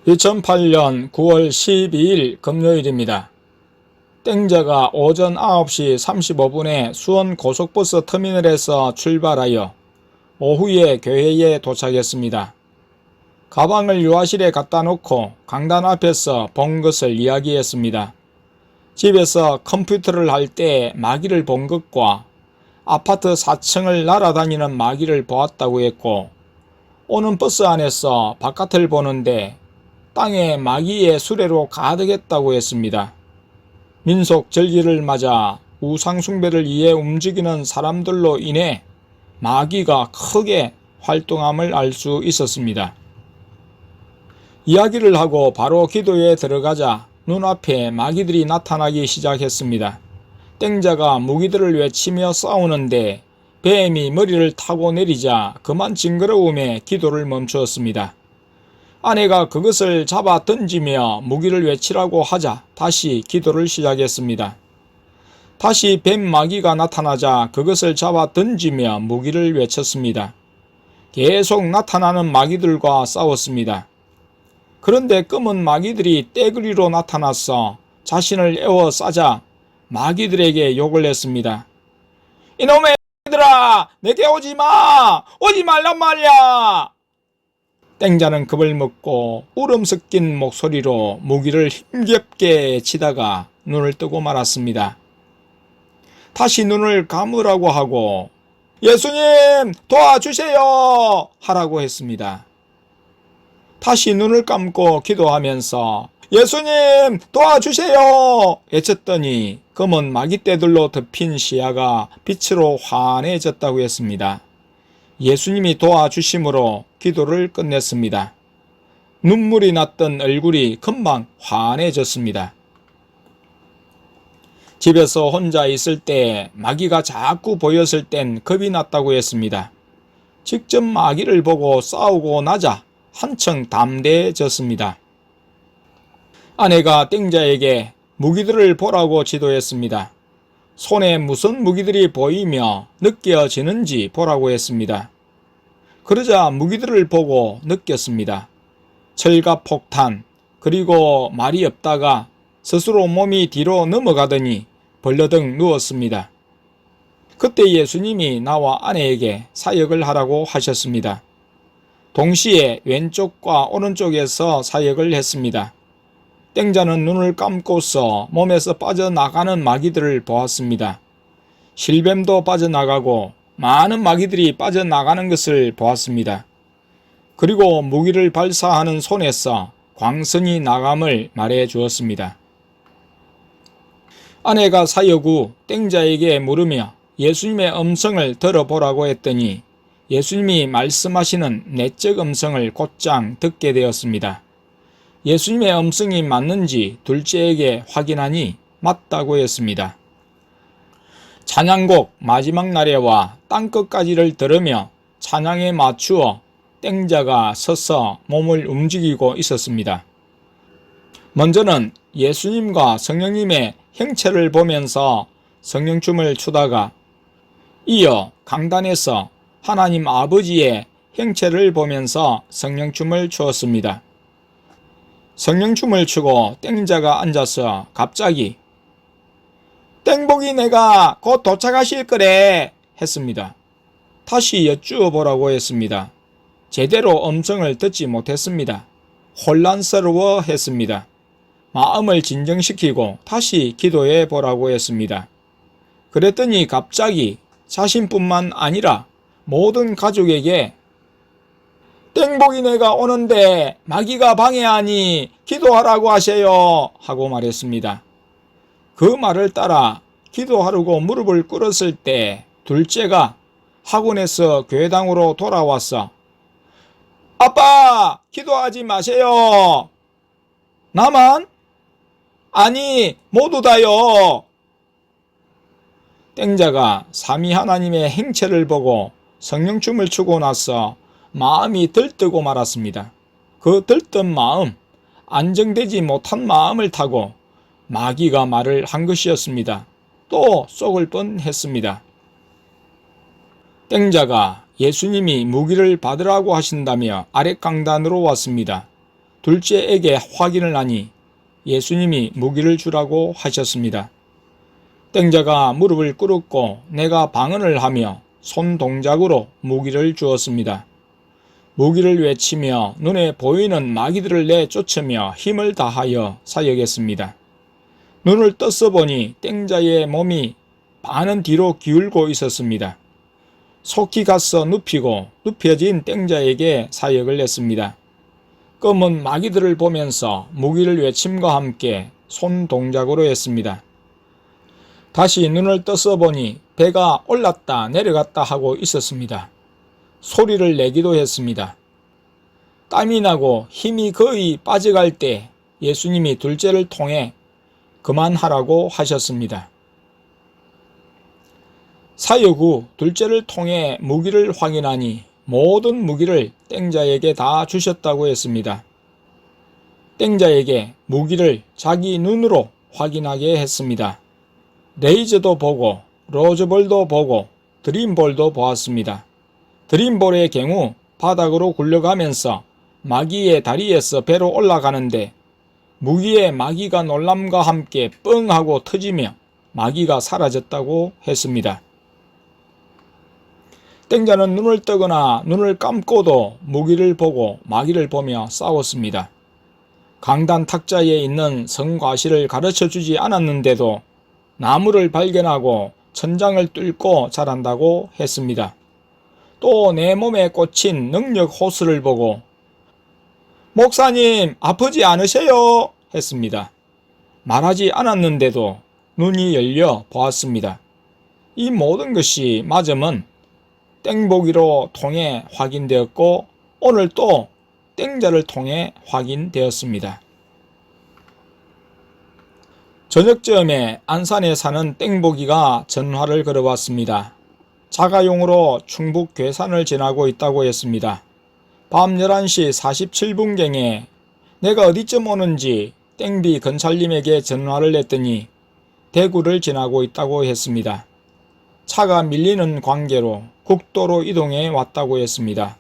2008년 9월 12일 금요일입니다. 땡자가 오전 9시 35분에 수원 고속버스 터미널에서 출발하여 오후에 교회에 도착했습니다. 가방을 유아실에 갖다 놓고 강단 앞에서 본 것을 이야기했습니다. 집에서 컴퓨터를 할 때 마귀를 본 것과 아파트 4층을 날아다니는 마귀를 보았다고 했고, 오는 버스 안에서 바깥을 보는데 땅에 마귀의 수레로 가득했다고 했습니다. 민속 절기를 맞아 우상숭배를 위해 움직이는 사람들로 인해 마귀가 크게 활동함을 알 수 있었습니다. 이야기를 하고 바로 기도에 들어가자 눈앞에 마귀들이 나타나기 시작했습니다. 땡자가 무기들을 외치며 싸우는데 뱀이 머리를 타고 내리자 그만 징그러움에 기도를 멈추었습니다. 아내가 그것을 잡아 던지며 무기를 외치라고 하자 다시 기도를 시작했습니다. 다시 뱀 마귀가 나타나자 그것을 잡아 던지며 무기를 외쳤습니다. 계속 나타나는 마귀들과 싸웠습니다. 그런데 검은 마귀들이 떼그리로 나타나서 자신을 에워싸자 마귀들에게 욕을 했습니다. 이놈의 애들아, 내게 오지 마! 오지 말란 말이야! 땡자는 겁을 먹고 울음 섞인 목소리로 무기를 힘겹게 치다가 눈을 뜨고 말았습니다. 다시 눈을 감으라고 하고 예수님 도와주세요 하라고 했습니다. 다시 눈을 감고 기도하면서 예수님 도와주세요 외쳤더니 검은 마귀떼들로 덮인 시야가 빛으로 환해졌다고 했습니다. 예수님이 도와주심으로 기도를 끝냈습니다. 눈물이 났던 얼굴이 금방 환해졌습니다. 집에서 혼자 있을 때 마귀가 자꾸 보였을 땐 겁이 났다고 했습니다. 직접 마귀를 보고 싸우고 나자 한층 담대해졌습니다. 아내가 땡자에게 무기들을 보라고 지도했습니다. 손에 무슨 무기들이 보이며 느껴지는지 보라고 했습니다. 그러자 무기들을 보고 느꼈습니다. 철갑 폭탄, 그리고 말이 없다가 스스로 몸이 뒤로 넘어가더니 벌러덩 누웠습니다. 그때 예수님이 나와 아내에게 사역을 하라고 하셨습니다. 동시에 왼쪽과 오른쪽에서 사역을 했습니다. 땡자는 눈을 감고서 몸에서 빠져나가는 마귀들을 보았습니다. 실뱀도 빠져나가고 많은 마귀들이 빠져나가는 것을 보았습니다. 그리고 무기를 발사하는 손에서 광선이 나감을 말해 주었습니다. 아내가 사역 후 땡자에게 물으며 예수님의 음성을 들어보라고 했더니 예수님이 말씀하시는 내적 음성을 곧장 듣게 되었습니다. 예수님의 음성이 맞는지 둘째에게 확인하니 맞다고 했습니다. 찬양곡 마지막 날에와 땅끝까지를 들으며 찬양에 맞추어 땡자가 서서 몸을 움직이고 있었습니다. 먼저는 예수님과 성령님의 형체를 보면서 성령춤을 추다가 이어 강단에서 하나님 아버지의 형체를 보면서 성령춤을 추었습니다. 성령춤을 추고 땡자가 앉아서 갑자기 땡복이 내가 곧 도착하실 거래 했습니다. 다시 여쭈어 보라고 했습니다. 제대로 음성을 듣지 못했습니다. 혼란스러워 했습니다. 마음을 진정시키고 다시 기도해 보라고 했습니다. 그랬더니 갑자기 자신뿐만 아니라 모든 가족에게 땡복이 내가 오는데 마귀가 방해하니 기도하라고 하세요 하고 말했습니다. 그 말을 따라 기도하려고 무릎을 꿇었을 때 둘째가 학원에서 교회당으로 돌아와서 아빠 기도하지 마세요. 나만? 아니 모두 다요. 땡자가 삼위 하나님의 행체를 보고 성령춤을 추고 나서 마음이 들뜨고 말았습니다. 그 들뜬 마음, 안정되지 못한 마음을 타고 마귀가 말을 한 것이었습니다. 또 속을 뻔했습니다. 땡자가 예수님이 무기를 받으라고 하신다며 아랫강단으로 왔습니다. 둘째에게 확인을 하니 예수님이 무기를 주라고 하셨습니다. 땡자가 무릎을 꿇었고 내가 방언을 하며 손 동작으로 무기를 주었습니다. 무기를 외치며 눈에 보이는 마귀들을 내쫓으며 힘을 다하여 사역했습니다. 눈을 떠서 보니 땡자의 몸이 반은 뒤로 기울고 있었습니다. 속히 가서 눕히고 눕혀진 땡자에게 사역을 했습니다. 검은 마귀들을 보면서 무기를 외침과 함께 손 동작으로 했습니다. 다시 눈을 떠서 보니 배가 올랐다 내려갔다 하고 있었습니다. 소리를 내기도 했습니다. 땀이 나고 힘이 거의 빠져갈 때 예수님이 둘째를 통해 그만하라고 하셨습니다. 사역 후 둘째를 통해 무기를 확인하니 모든 무기를 땡자에게 다 주셨다고 했습니다. 땡자에게 무기를 자기 눈으로 확인하게 했습니다. 레이저도 보고 로즈볼도 보고 드림볼도 보았습니다. 드림볼의 경우 바닥으로 굴러가면서 마귀의 다리에서 배로 올라가는데 무기의 마귀가 놀람과 함께 뻥 하고 터지며 마귀가 사라졌다고 했습니다. 땡자는 눈을 뜨거나 눈을 감고도 무기를 보고 마귀를 보며 싸웠습니다. 강단 탁자에 있는 성과실을 가르쳐주지 않았는데도 나무를 발견하고 천장을 뚫고 자란다고 했습니다. 또 내 몸에 꽂힌 능력 호스를 보고 목사님 아프지 않으세요? 했습니다. 말하지 않았는데도 눈이 열려 보았습니다. 이 모든 것이 마저은 땡보기로 통해 확인되었고 오늘 또 땡자를 통해 확인되었습니다. 저녁쯤에 안산에 사는 땡보기가 전화를 걸어왔습니다. 자가용으로 충북 괴산을 지나고 있다고 했습니다. 밤 11시 47분경에 내가 어디쯤 오는지 땡비 건찰님에게 전화를 했더니 대구를 지나고 있다고 했습니다. 차가 밀리는 관계로 국도로 이동해 왔다고 했습니다.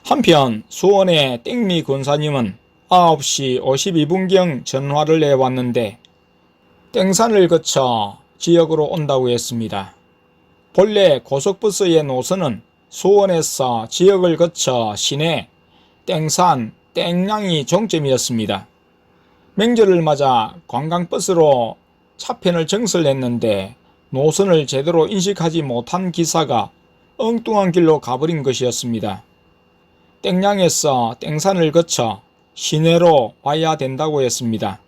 한편 수원의 땡미 권사님은 9시 52분경 전화를 해왔는데 땡산을 거쳐 지역으로 온다고 했습니다. 본래 고속버스의 노선은 수원에서 지역을 거쳐 시내, 땡산, 땡량이 종점이었습니다. 명절을 맞아 관광버스로 차편을 정설했는데 노선을 제대로 인식하지 못한 기사가 엉뚱한 길로 가버린 것이었습니다. 땡량에서 땡산을 거쳐 시내로 와야 된다고 했습니다.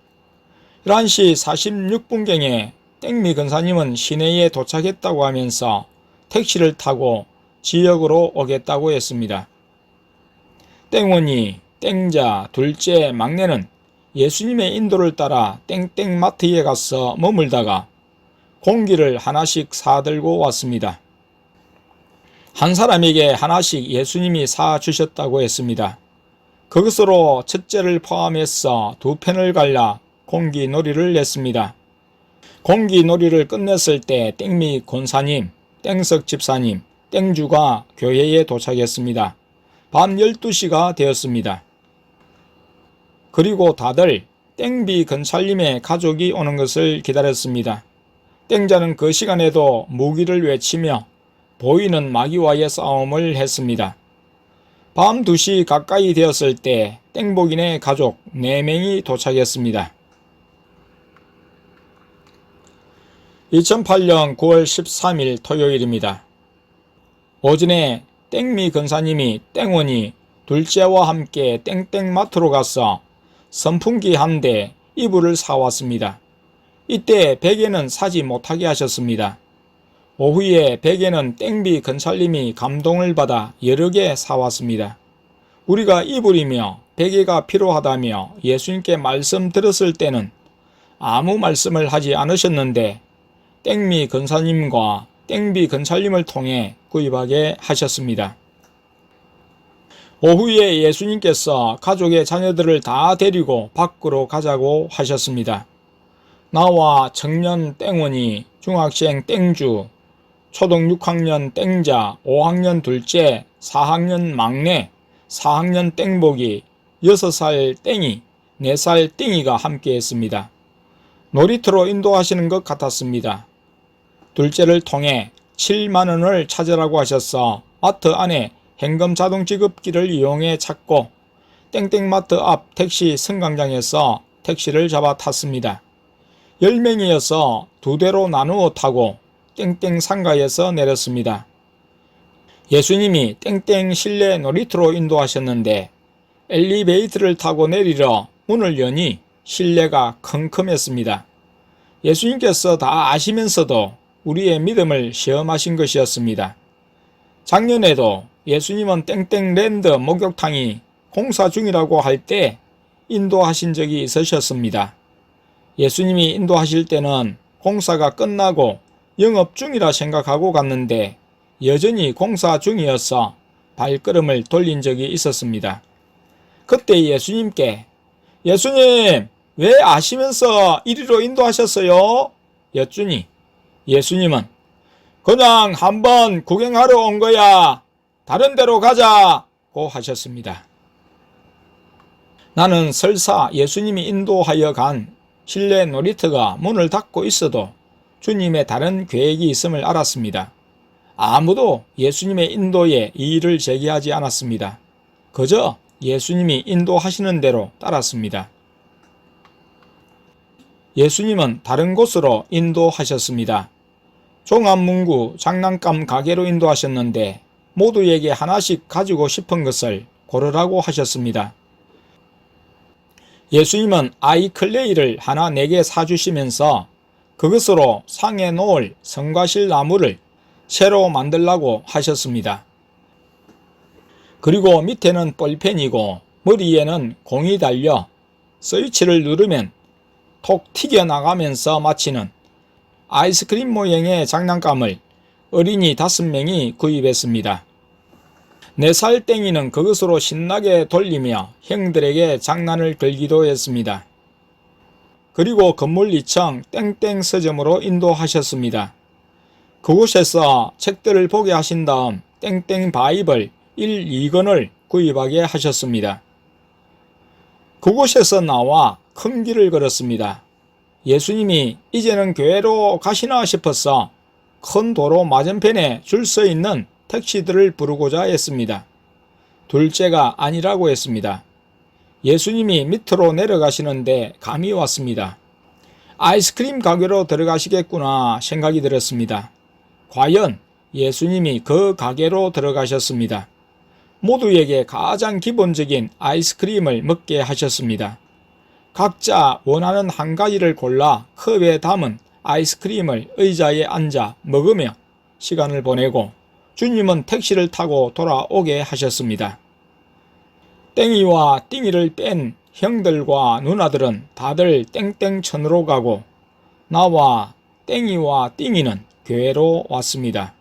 11시 46분경에 땡미 근사님은 시내에 도착했다고 하면서 택시를 타고 지역으로 오겠다고 했습니다. 땡원이, 땡자, 둘째, 막내는 예수님의 인도를 따라 땡땡마트에 가서 머물다가 공기를 하나씩 사들고 왔습니다. 한 사람에게 하나씩 예수님이 사주셨다고 했습니다. 그것으로 첫째를 포함해서 2편을 갈라 공기놀이를 했습니다. 공기놀이를 끝냈을 때 땡미 권사님, 땡석 집사님, 땡주가 교회에 도착했습니다. 밤 12시가 되었습니다. 그리고 다들 땡비 건찰님의 가족이 오는 것을 기다렸습니다. 땡자는 그 시간에도 무기를 외치며 보이는 마귀와의 싸움을 했습니다. 밤 2시 가까이 되었을 때 땡복인의 가족 4명이 도착했습니다. 2008년 9월 13일 토요일입니다. 오전에 땡미 근사님이 땡원이 둘째와 함께 땡땡마트로 가서 선풍기 한 대, 이불을 사왔습니다. 이때 베개는 사지 못하게 하셨습니다. 오후에 베개는 땡비 건찰님이 감동을 받아 여러 개 사왔습니다. 우리가 이불이며 베개가 필요하다며 예수님께 말씀드렸을 때는 아무 말씀을 하지 않으셨는데 땡미 건사님과 땡비 건찰님을 통해 구입하게 하셨습니다. 오후에 예수님께서 가족의 자녀들을 다 데리고 밖으로 가자고 하셨습니다. 나와 청년 땡원이, 중학생 땡주, 초등 6학년 땡자, 5학년 둘째, 4학년 막내, 4학년 땡복이, 6살 땡이, 4살 띵이가 함께했습니다. 놀이터로 인도하시는 것 같았습니다. 둘째를 통해 7만 원을 찾으라고 하셔서 마트 안에 현금 자동 지급기를 이용해 찾고 땡땡마트 앞 택시 승강장에서 택시를 잡아 탔습니다. 10명이어서 2대로 나누어 타고 땡땡 상가에서 내렸습니다. 예수님이 땡땡 실내 놀이터로 인도하셨는데 엘리베이터를 타고 내리러 문을 여니 실내가 컴컴했습니다. 예수님께서 다 아시면서도 우리의 믿음을 시험하신 것이었습니다. 작년에도 예수님은 땡땡랜드 목욕탕이 공사 중이라고 할 때 인도하신 적이 있으셨습니다. 예수님이 인도하실 때는 공사가 끝나고 영업 중이라 생각하고 갔는데 여전히 공사 중이어서 발걸음을 돌린 적이 있었습니다. 그때 예수님께 예수님 왜 아시면서 이리로 인도하셨어요? 여쭈니 예수님은 그냥 한번 구경하러 온 거야. 다른 데로 가자고 하셨습니다. 나는 설사 예수님이 인도하여 간 실내 놀이터가 문을 닫고 있어도 주님의 다른 계획이 있음을 알았습니다. 아무도 예수님의 인도에 이의를 제기하지 않았습니다. 그저 예수님이 인도하시는 대로 따랐습니다. 예수님은 다른 곳으로 인도하셨습니다. 종합문구 장난감 가게로 인도하셨는데 모두에게 하나씩 가지고 싶은 것을 고르라고 하셨습니다. 예수님은 아이클레이를 하나 내게 사주시면서 그것으로 상에 놓을 성과실 나무를 새로 만들라고 하셨습니다. 그리고 밑에는 볼펜이고 머리에는 공이 달려 스위치를 누르면 톡 튀겨나가면서 마치는 아이스크림 모양의 장난감을 어린이 5명이 구입했습니다. 4살 땡이는 그것으로 신나게 돌리며 형들에게 장난을 걸기도 했습니다. 그리고 건물 2층 땡땡 서점으로 인도하셨습니다. 그곳에서 책들을 보게 하신 다음 땡땡 바이블 1, 2권을 구입하게 하셨습니다. 그곳에서 나와 큰 길을 걸었습니다. 예수님이 이제는 교회로 가시나 싶어서 큰 도로 맞은편에 줄 서 있는 택시들을 부르고자 했습니다. 둘째가 아니라고 했습니다. 예수님이 밑으로 내려가시는데 감이 왔습니다. 아이스크림 가게로 들어가시겠구나 생각이 들었습니다. 과연 예수님이 그 가게로 들어가셨습니다. 모두에게 가장 기본적인 아이스크림을 먹게 하셨습니다. 각자 원하는 한 가지를 골라 컵에 담은 아이스크림을 의자에 앉아 먹으며 시간을 보내고 주님은 택시를 타고 돌아오게 하셨습니다. 땡이와 띵이를 뺀 형들과 누나들은 다들 땡땡천으로 가고 나와 땡이와 띵이는 교회로 왔습니다.